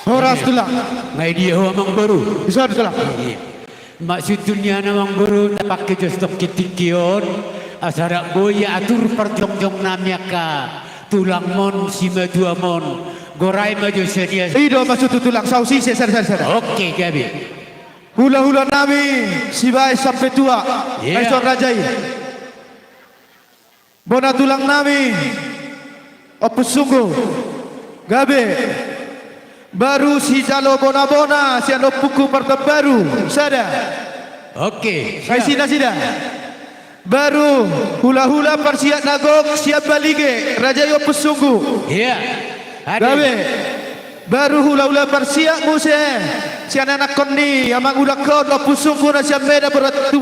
Horas tulang. Ngai dia amang baru. Bisa tulang. Maksudnya namang baru tak pakai jostok kitikion. Asara goya atur perjongjong namyaka. Tulang mon sima dua mon. Gorai maju sedia. Ido masuk tulang sausi sesar. Oke Gabi. Hula-hula nami sibai sampai tua. Esok rajai. Bona tulang nami. Opus sungguh. Gabe. Baru si jalo bona si ando puku partai baru. Sada. Oke. Sida. Baru hula-hula persiap nagok siap balige raja yo pesunggu. Iya. Gawe. Baru hula-hula persiap muse si anak koni amang udah kau do pesunggu na siap beda berat